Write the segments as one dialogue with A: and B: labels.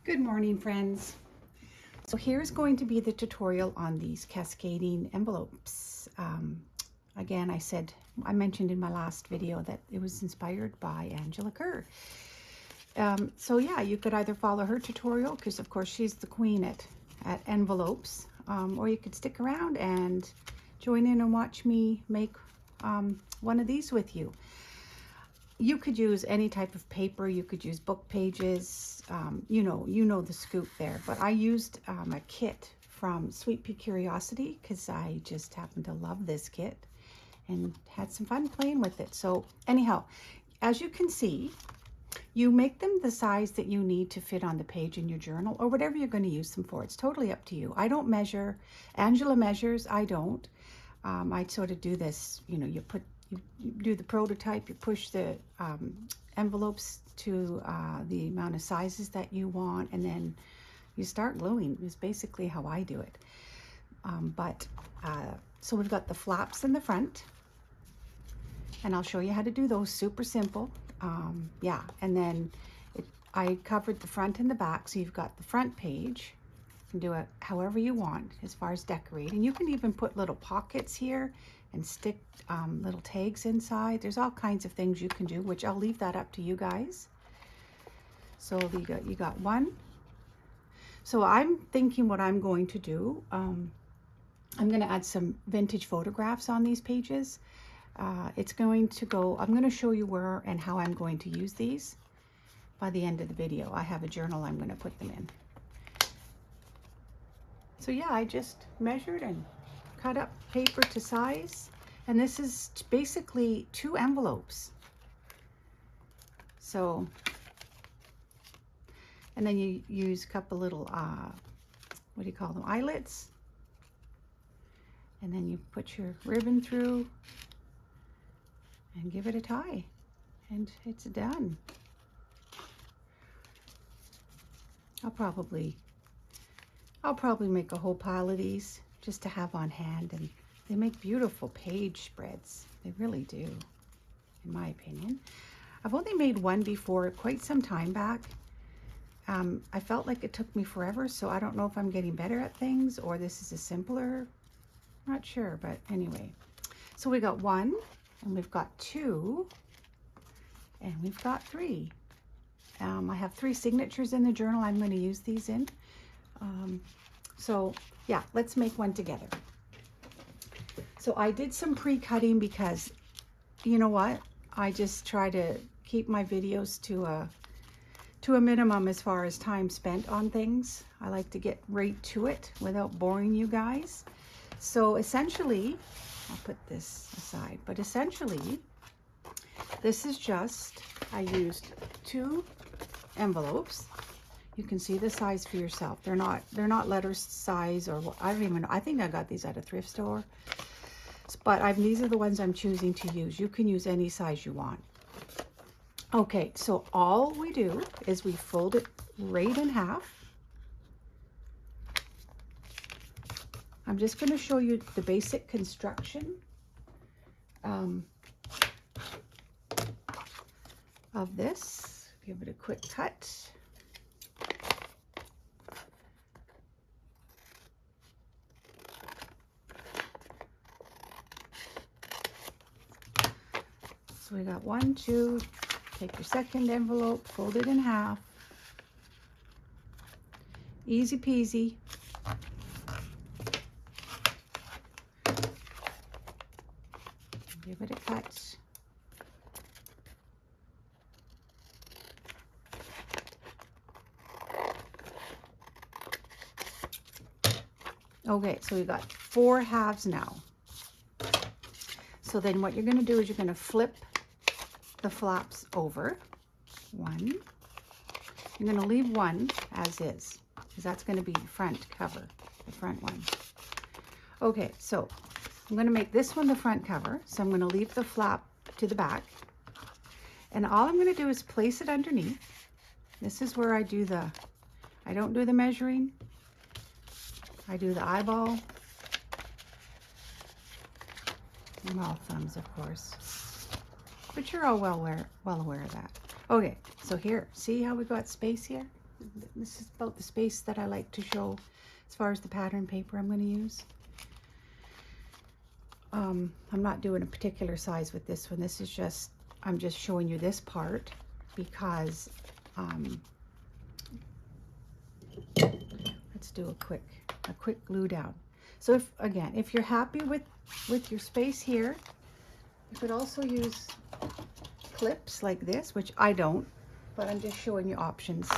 A: Good morning, friends. So here's going to be the tutorial on these cascading envelopes. Again, I mentioned in my last video that it was inspired by Angela Kerr. So yeah, you could either follow her tutorial, because of course she's the queen at envelopes, or you could stick around and join in and watch me make one of these with you. You could use any type of paper. You could use book pages. You know the scoop there. But I used a kit from Sweet Pea Curiosity because I just happen to love this kit and had some fun playing with it. So anyhow, as you can see, you make them the size that you need to fit on the page in your journal or whatever you're going to use them for. It's totally up to you. I don't measure. Angela measures. I don't. I sort of do this, you do the prototype, you push the envelopes to the amount of sizes that you want, and then you start gluing is basically how I do it. So we've got the flaps in the front, and I'll show you how to do those. Super simple. Yeah, and then I covered the front and the back, so you've got the front page. You can do it however you want as far as decorating. You can even put little pockets here and stick little tags inside. There's all kinds of things you can do, which I'll leave that up to you guys. So you got one. So I'm thinking what I'm going to do, I'm going to add some vintage photographs on these pages. I'm going to show you where and how I'm going to use these by the end of the video. I have a journal I'm going to put them in. So yeah, I just measured and cut up paper to size, and this is basically 2 envelopes. So, and then you use a couple little, what do you call them, eyelets, and then you put your ribbon through and give it a tie, and it's done. I'll probably make a whole pile of these just to have on hand, and they make beautiful page spreads. They really do, in my opinion. I've only made one before, quite some time back. I felt like it took me forever, so I don't know if I'm getting better at things or this is a simpler, not sure, but anyway. So we got 1, and we've got 2, and we've got 3. I have 3 signatures in the journal I'm going to use these in. So yeah, let's make one together. So I did some pre-cutting because, you know what, I just try to keep my videos to a minimum as far as time spent on things. I like to get right to it without boring you guys. So essentially, I'll put this aside, but essentially this is just, I used 2 envelopes. You can see the size for yourself. They're not letter size, or I don't even know. I think I got these at a thrift store. But these are the ones I'm choosing to use. You can use any size you want. Okay, so all we do is we fold it right in half. I'm just going to show you the basic construction of this. Give it a quick cut. So we got 1, 2, take your second envelope, fold it in half. Easy peasy. Give it a cut. Okay, so we got 4 halves now. So then what you're going to do is you're going to flip the flaps over. 1. You're going to leave 1 as is, because that's going to be the front cover, the front one. Okay, so I'm going to make this one the front cover. So I'm going to leave the flap to the back. And all I'm going to do is place it underneath. This is where I don't do the measuring. I do the eyeball. And all thumbs, of course. But you're all well aware of that. Okay, so here, see how we got space here? This is about the space that I like to show as far as the pattern paper I'm going to use. I'm not doing a particular size with this one. This is just, I'm just showing you this part because let's do a quick glue down. So if you're happy with your space here, you could also use clips like this, which I don't, but I'm just showing you options.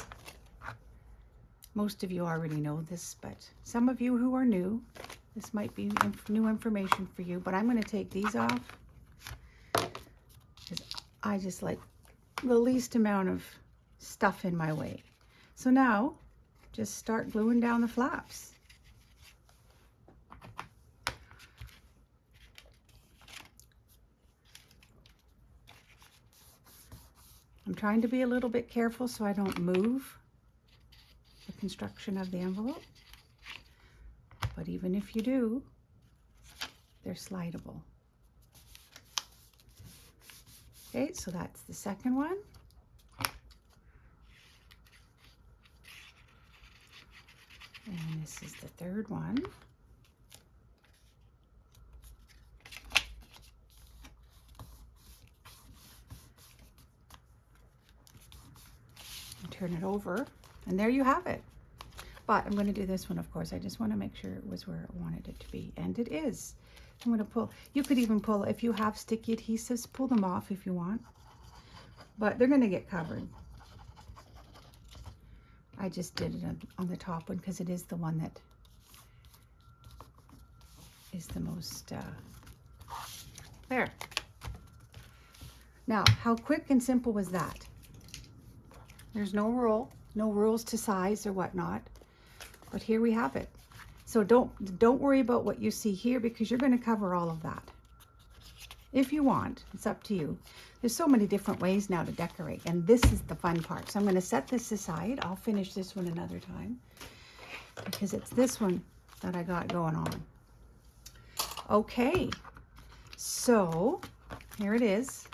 A: Most of you already know this, but some of you who are new, this might be new information for you, but I'm going to take these off because I just like the least amount of stuff in my way. So now just start gluing down the flaps. I'm trying to be a little bit careful so I don't move the construction of the envelope. But even if you do, they're slidable. Okay, so that's the second one. And this is the third one. And turn it over, and there you have it. But I'm going to do this one, of course. I just want to make sure it was where I wanted it to be. And it is. I'm going to pull. You could even pull, if you have sticky adhesives, pull them off if you want. But they're going to get covered. I just did it on the top one because it is the one that is the most, there. Now, how quick and simple was that? There's no rule, no rules to size or whatnot. But here we have it. So don't worry about what you see here because you're going to cover all of that. If you want, it's up to you. There's so many different ways now to decorate, and this is the fun part. So I'm going to set this aside. I'll finish this one another time because it's this one that I got going on. Okay, so here it is.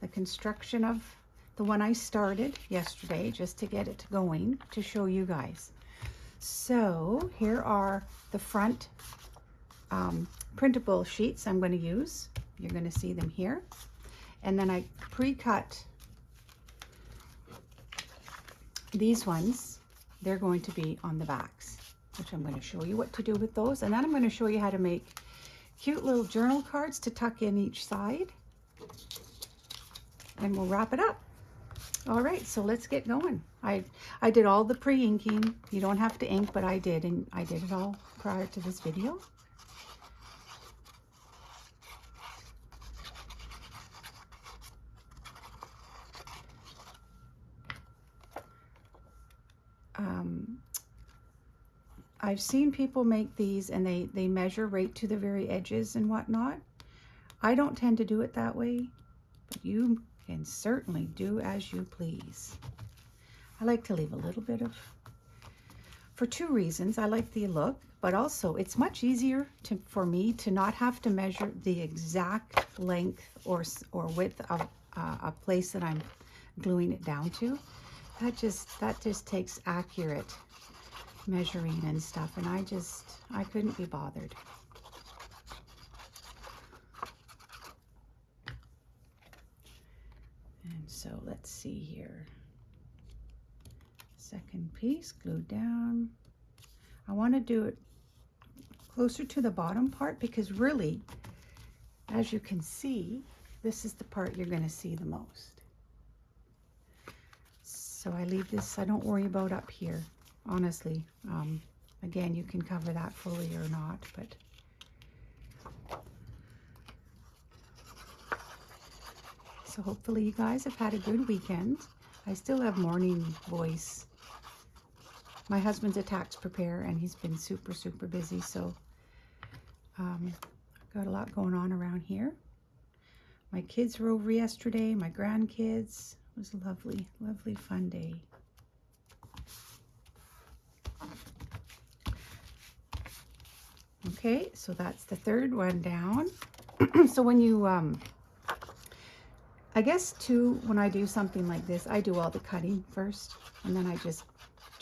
A: The construction of the one I started yesterday just to get it going to show you guys. So here are the front printable sheets I'm going to use. You're going to see them here. And then I pre-cut these ones. They're going to be on the backs, which I'm going to show you what to do with those. And then I'm going to show you how to make cute little journal cards to tuck in each side. And we'll wrap it up. All right, so let's get going. I did all the pre-inking. You don't have to ink, but I did, and I did it all prior to this video. I've seen people make these and they measure right to the very edges and whatnot. I don't tend to do it that way, but you can certainly do as you please. I like to leave a little bit of, for two reasons. I like the look, but also it's much easier for me to not have to measure the exact length or width of a place that I'm gluing it down to. That just takes accurate measuring and stuff, and I couldn't be bothered. And so let's see here. Second piece glued down. I want to do it closer to the bottom part because really, as you can see, this is the part you're going to see the most. So I leave this, I don't worry about up here, honestly. Again, you can cover that fully or not, but so hopefully you guys have had a good weekend. I still have morning voice. My husband's a tax preparer and he's been super, super busy, so I've got a lot going on around here. My kids were over yesterday, my grandkids. It was a lovely, lovely fun day. Okay, so that's the third one down. So when you, I guess too, when I do something like this, I do all the cutting first, and then I just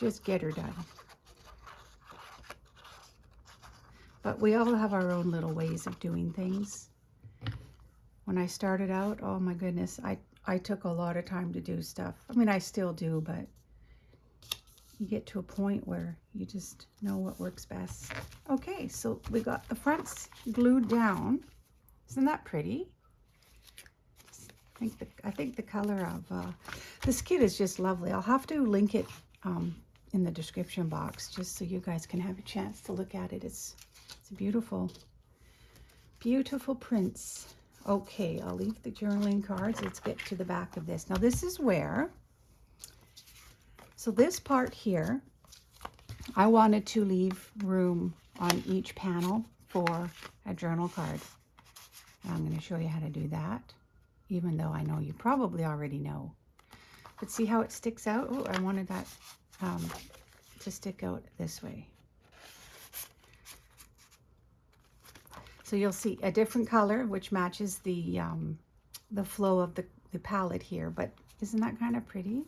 A: Just get her done. But we all have our own little ways of doing things. When I started out, oh my goodness, I took a lot of time to do stuff. I mean, I still do, but you get to a point where you just know what works best. Okay, so we got the fronts glued down. Isn't that pretty? I think the color of this kit is just lovely. I'll have to link it in the description box just so you guys can have a chance to look at it. It's beautiful, beautiful prints. Okay, I'll leave the journaling cards. Let's get to the back of this. Now this is where, so this part here, I wanted to leave room on each panel for a journal card. And I'm going to show you how to do that, even though I know you probably already know. But see how it sticks out? Oh, I wanted that to stick out this way. So you'll see a different color, which matches the flow of the palette here. But isn't that kind of pretty?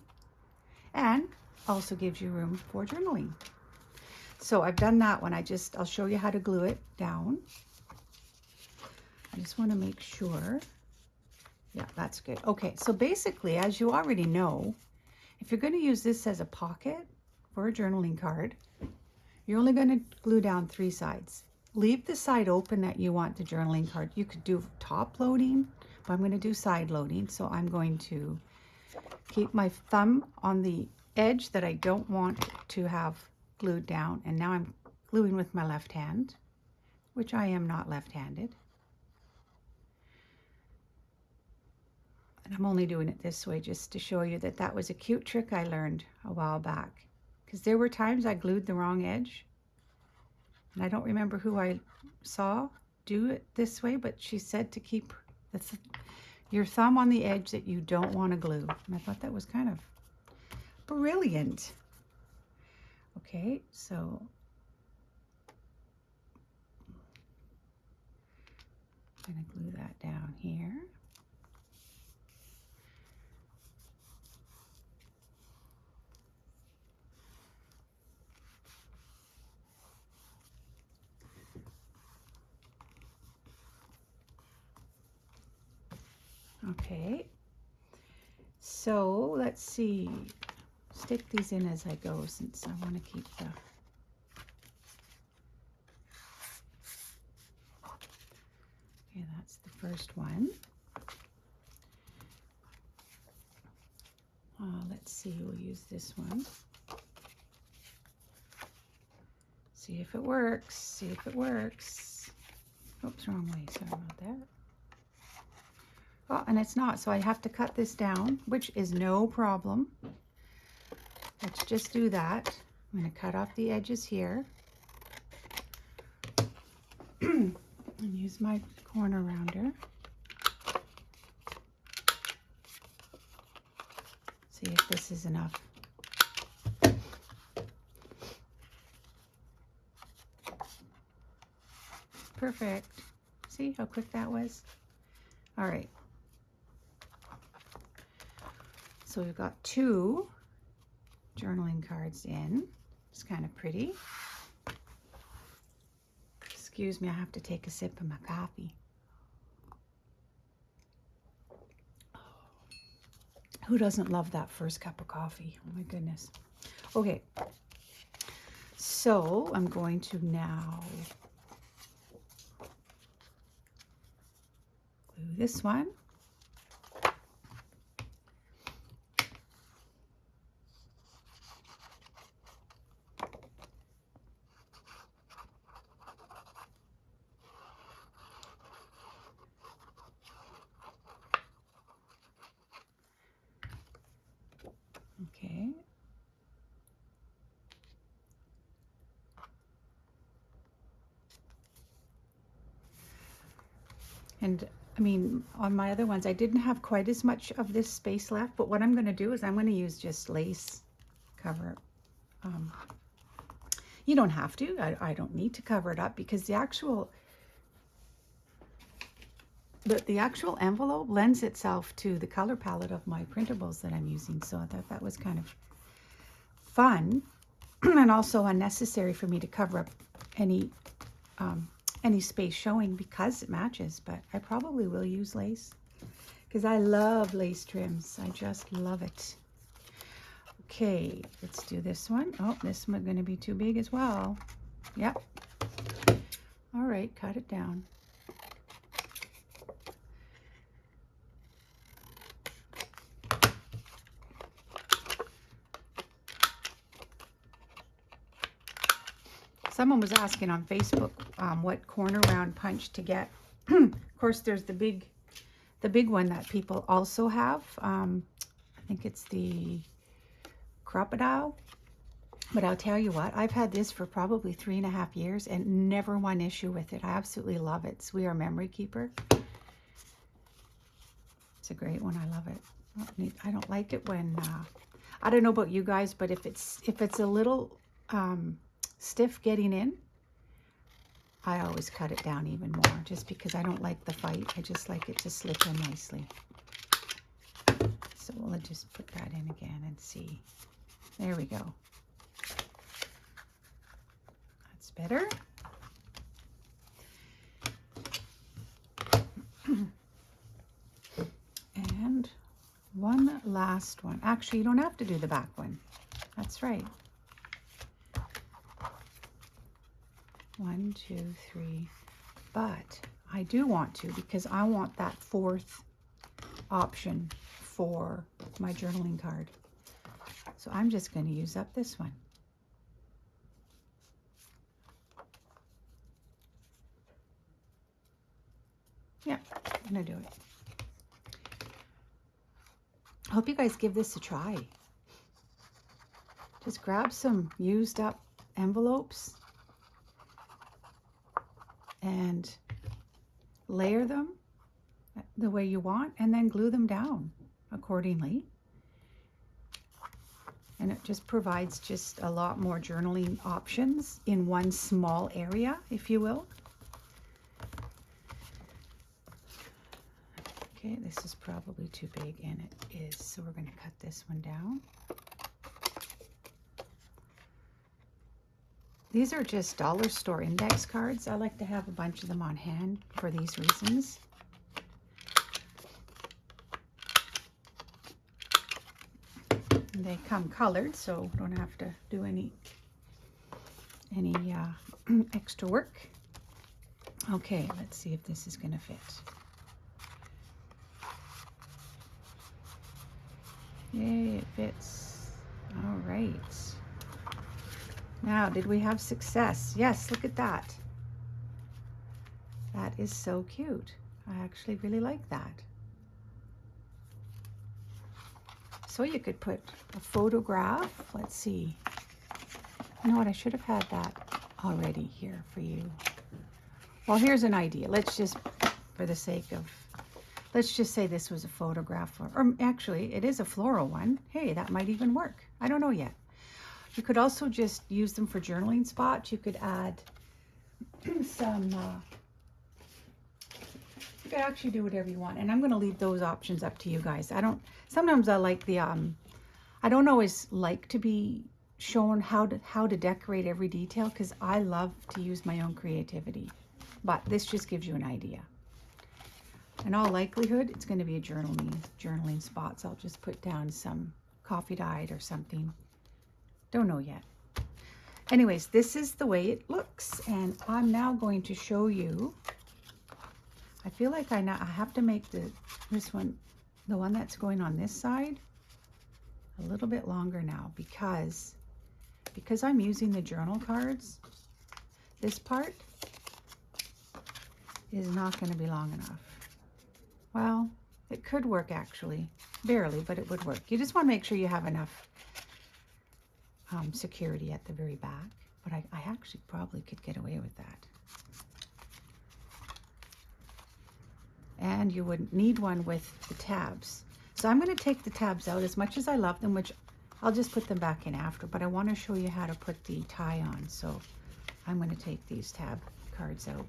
A: And also gives you room for journaling. So I've done that one. I'll show you how to glue it down. I just want to make sure. Yeah, that's good. Okay, so basically, as you already know, if you're going to use this as a pocket for a journaling card, you're only going to glue down 3 sides. Leave the side open that you want the journaling card. You could do top loading, but I'm going to do side loading. So I'm going to keep my thumb on the edge that I don't want to have glued down. And now I'm gluing with my left hand, which I am not left-handed. And I'm only doing it this way just to show you that that was a cute trick I learned a while back. Because there were times I glued the wrong edge. And I don't remember who I saw do it this way, but she said to keep your thumb on the edge that you don't want to glue. And I thought that was kind of brilliant. Okay, so I'm going to glue that down here. Okay, so let's see, stick these in as I go since I want to keep the, okay, that's the first one. Let's see, we'll use this one. See if it works, see if it works. Oops, wrong way, sorry about that. Oh, and it's not, so I have to cut this down, which is no problem. Let's just do that. I'm going to cut off the edges here. And use my corner rounder. See if this is enough. Perfect. See how quick that was? All right. So we've got 2 journaling cards in. It's kind of pretty. Excuse me, I have to take a sip of my coffee. Who doesn't love that first cup of coffee? Oh my goodness. Okay, so I'm going to now glue this one. Okay. And I mean, on my other ones, I didn't have quite as much of this space left, but what I'm going to do is I'm going to use just lace cover. You don't have to. I don't need to cover it up because the actual envelope lends itself to the color palette of my printables that I'm using. So I thought that was kind of fun and also unnecessary for me to cover up any space showing because it matches. But I probably will use lace because I love lace trims. I just love it. Okay, let's do this one. Oh, this one's going to be too big as well. Yep. All right, cut it down. Someone was asking on Facebook what corner round punch to get. Of course, there's the big one that people also have. I think it's the crocodile. But I'll tell you what, I've had this for probably 3.5 years and never one issue with it. I absolutely love it. It's We Are Memory Keeper. It's a great one. I love it. I don't like it when I don't know about you guys, but if it's a little stiff getting in, I always cut it down even more just because I don't like the fight. I just like it to slip in nicely. So we'll just put that in again and see. There we go. That's better. And one last one. Actually, you don't have to do the back one. That's right. 1, 2, 3. But I do want to because I want that 4th option for my journaling card. So I'm just going to use up this one. Yeah, I'm going to do it. I hope you guys give this a try. Just grab some used up envelopes and layer them the way you want and then glue them down accordingly. And it just provides just a lot more journaling options in one small area, if you will. Okay, this is probably too big, and it is, so we're going to cut this one down. These are just dollar store index cards. I like to have a bunch of them on hand for these reasons. And they come colored, so don't have to do any extra work. Okay, let's see if this is going to fit. Yay, it fits. All right. Now, did we have success? Yes, look at that. That is so cute. I actually really like that. So you could put a photograph. Let's see. You know what? I should have had that already here for you. Well, here's an idea. Let's just, for the sake of, let's just say this was a photograph, or actually it is a floral one. Hey, that might even work. I don't know yet. You could also just use them for journaling spots. You could add some, you could actually do whatever you want. And I'm going to leave those options up to you guys. Sometimes I like the, I don't always like to be shown how to decorate every detail because I love to use my own creativity. But this just gives you an idea. In all likelihood, it's going to be a journaling spot. So I'll just put down some coffee dyed or something. Don't know yet. Anyways, this is the way it looks. And I'm now going to show you. I feel like I have to make this one, the one that's going on this side, a little bit longer now because I'm using the journal cards. This part is not going to be long enough. Well, it could work actually, barely, but it would work. You just want to make sure you have enough security at the very back, but I actually probably could get away with that. And you would need one with the tabs. So I'm going to take the tabs out as much as I love them, which I'll just put them back in after, but I want to show you how to put the tie on. So I'm going to take these tab cards out.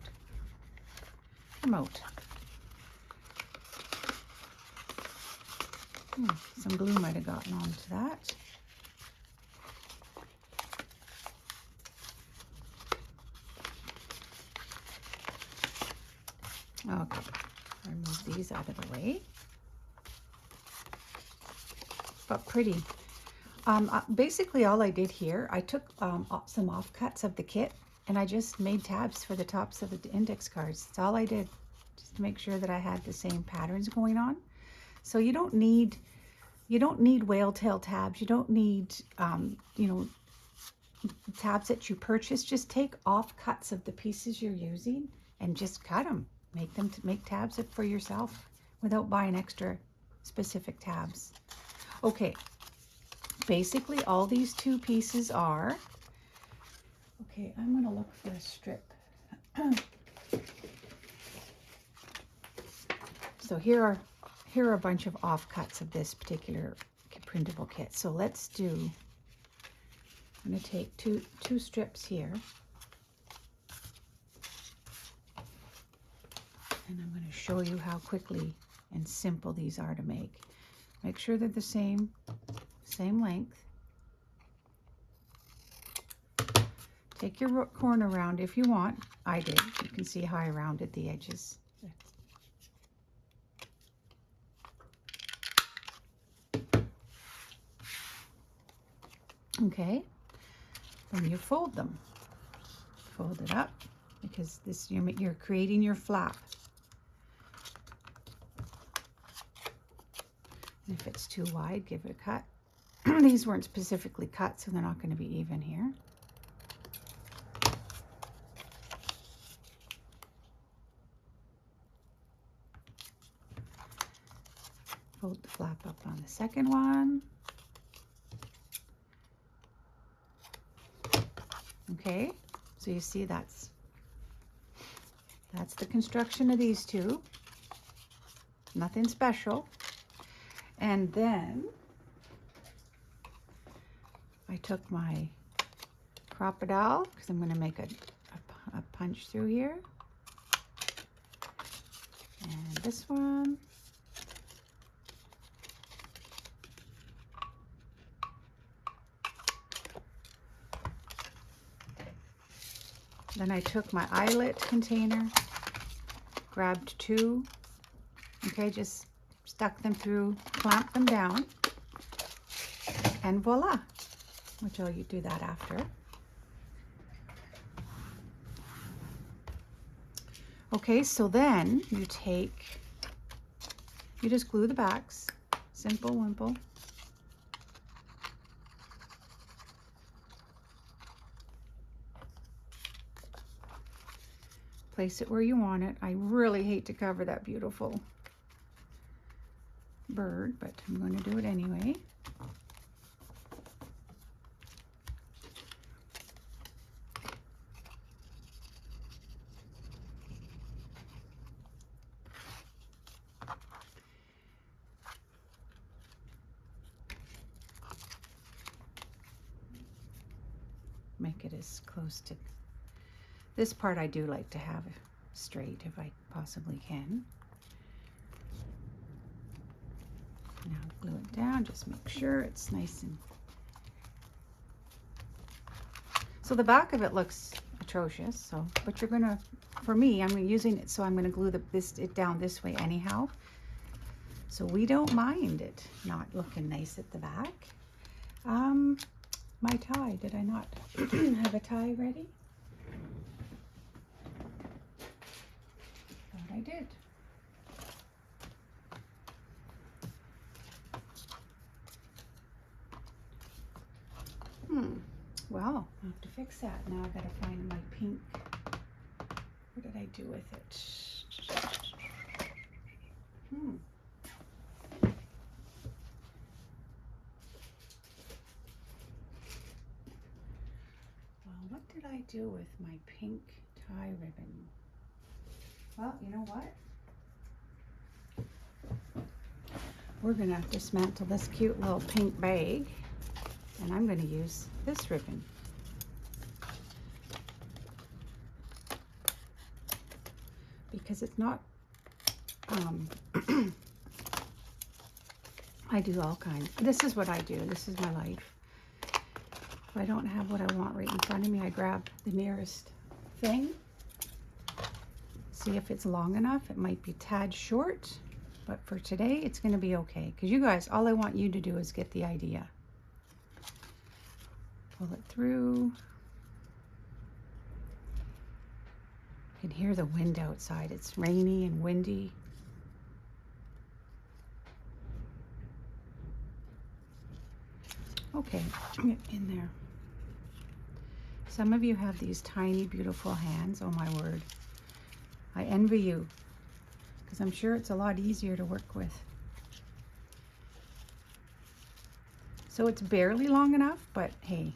A: Come out. Some glue might have gotten onto that. Okay, remove these out of the way. But pretty. Basically all I did here, I took some offcuts of the kit and I just made tabs for the tops of the index cards. That's all I did, just to make sure that I had the same patterns going on. So you don't need whale tail tabs. You don't need, you know, tabs that you purchase. Just take offcuts of the pieces you're using and just cut them. Make tabs for yourself without buying extra specific tabs. Okay. Basically, all these two pieces are, okay, I'm going to look for a strip. So here are a bunch of offcuts of this particular printable kit. So let's do, I'm going to take two strips here. And I'm going to show you how quickly and simple these are to make. Make sure they're the same length. Take your corner round if you want. I did. You can see how I rounded the edges. Okay. Then you fold them. Fold it up because this you're creating your flap. And if it's too wide, give it a cut. These weren't specifically cut, so they're not going to be even here. Fold the flap up on the second one. Okay, so you see that's the construction of these two. Nothing special. And then I took my crocodile because I'm going to make a punch through here. And this one. Then I took my eyelet container, grabbed two, okay, just stuck them through, clamped them down, and voila, which you do that after. Okay, so then you just glue the backs, simple, wimple. Place it where you want it. I really hate to cover that beautiful bird, but I'm going to do it anyway. Make it as close to this part. I do like to have straight if I possibly can. Now glue it down, just make sure it's nice and... So the back of it looks atrocious, so, but you're gonna, for me, I'm using it, so I'm gonna glue it down this way anyhow. So we don't mind it not looking nice at the back. My tie, did I not have a tie ready? Thought I did. Well, I'll have to fix that. Now I've got to find my pink. What did I do with it? Well, what did I do with my pink tie ribbon? Well, you know what? We're going to dismantle this cute little pink bag. And I'm going to use this ribbon. Because it's not, I do all kinds. This is what I do. This is my life. If I don't have what I want right in front of me, I grab the nearest thing See if it's long enough. It might be a tad short, but for today it's going to be okay. Because you guys, all I want you to do is get the idea. Pull it through. You can hear the wind outside. It's rainy and windy. Okay, get in there. Some of you have these tiny, beautiful hands. Oh my word. I envy you, because I'm sure it's a lot easier to work with. So it's barely long enough, but hey,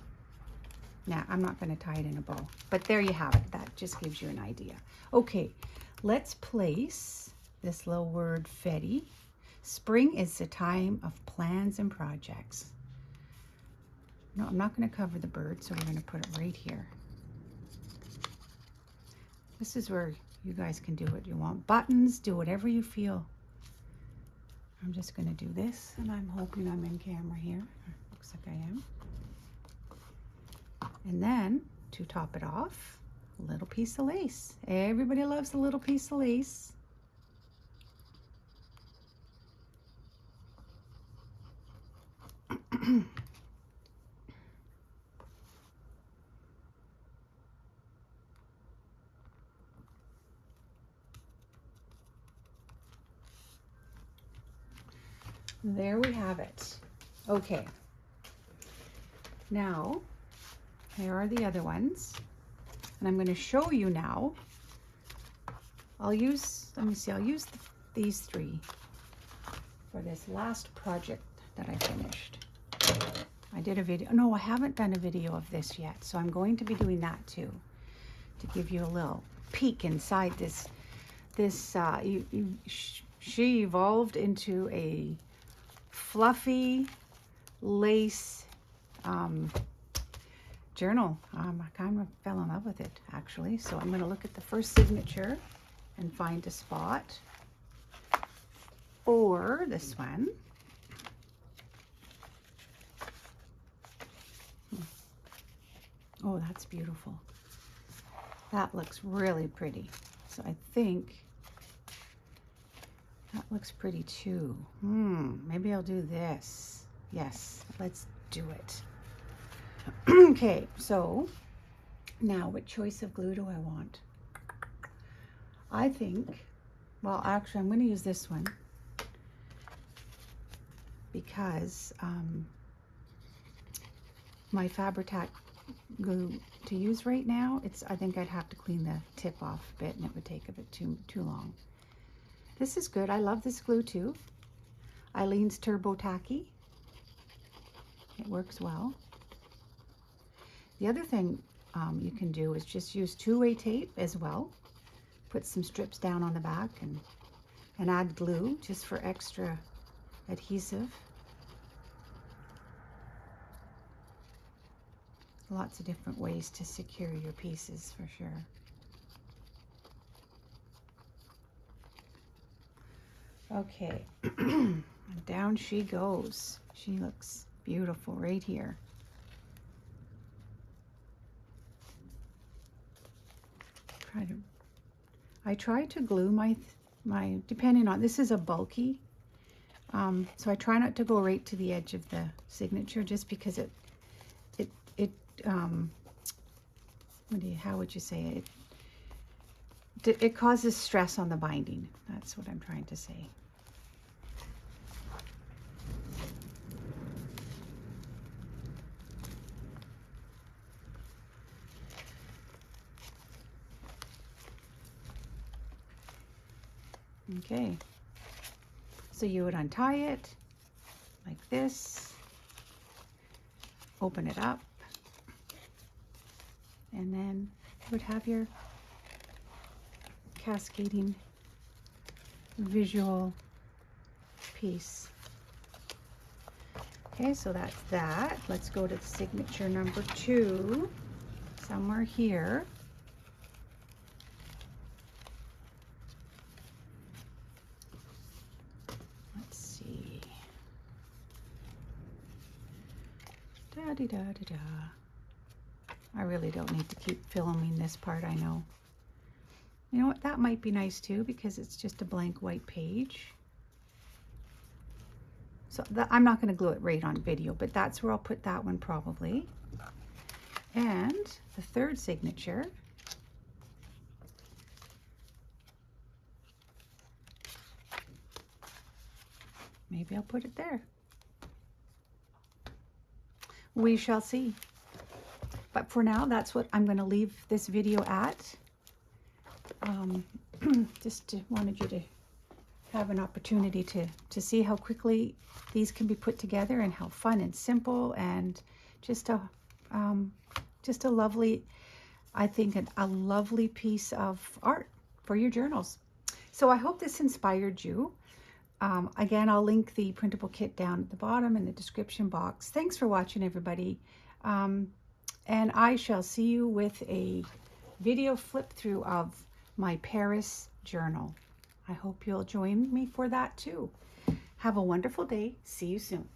A: nah, I'm not going to tie it in a bow. But there you have it. That just gives you an idea. Okay, let's place this little word Fetty. Spring is the time of plans and projects. No, I'm not going to cover the bird, so we're going to put it right here. This is where you guys can do what you want. Buttons, do whatever you feel. I'm just going to do this, and I'm hoping I'm in camera here. Looks like I am. And then, to top it off, a little piece of lace. Everybody loves a little piece of lace. There we have it. Okay. Now, here are the other ones. And I'm going to show you now. I'll use, let me see, I'll use these three for this last project that I finished. I did a video. No, I haven't done a video of this yet. So I'm going to be doing that too, to give you a little peek inside this. She evolved into a fluffy lace journal. I kind of fell in love with it, actually. So I'm going to look at the first signature and find a spot for this one. Oh, that's beautiful. That looks really pretty. So I think that looks pretty too. Maybe I'll do this. Yes, let's do it. Okay, so now what choice of glue do I want? I think, well, actually I'm going to use this one because my Fabri-Tac glue to use right now, I think I'd have to clean the tip off a bit and it would take a bit too long. This is good. I love this glue too. Eileen's Turbo Tacky. It works well. The other thing you can do is just use two-way tape as well. Put some strips down on the back and add glue just for extra adhesive. Lots of different ways to secure your pieces for sure. Okay, and down she goes. She looks beautiful right here. I try to glue my depending on, this is a bulky, so I try not to go right to the edge of the signature just because how would you say it? It causes stress on the binding. That's what I'm trying to say. Okay, so you would untie it like this, open it up, and then you would have your cascading visual piece. Okay, so that's that. Let's go to the signature number 2, somewhere here. I really don't need to keep filming this part, I know. You know what, that might be nice too, because it's just a blank white page. So I'm not going to glue it right on video, but that's where I'll put that one probably. And the third signature, maybe I'll put it there. We shall see. But for now, that's what I'm going to leave this video at. Just wanted you to have an opportunity to see how quickly these can be put together and how fun and simple, and just a lovely, I think a lovely piece of art for your journals. So I hope this inspired you. Again, I'll link the printable kit down at the bottom in the description box. Thanks for watching, everybody. And I shall see you with a video flip through of my Paris journal. I hope you'll join me for that too. Have a wonderful day. See you soon.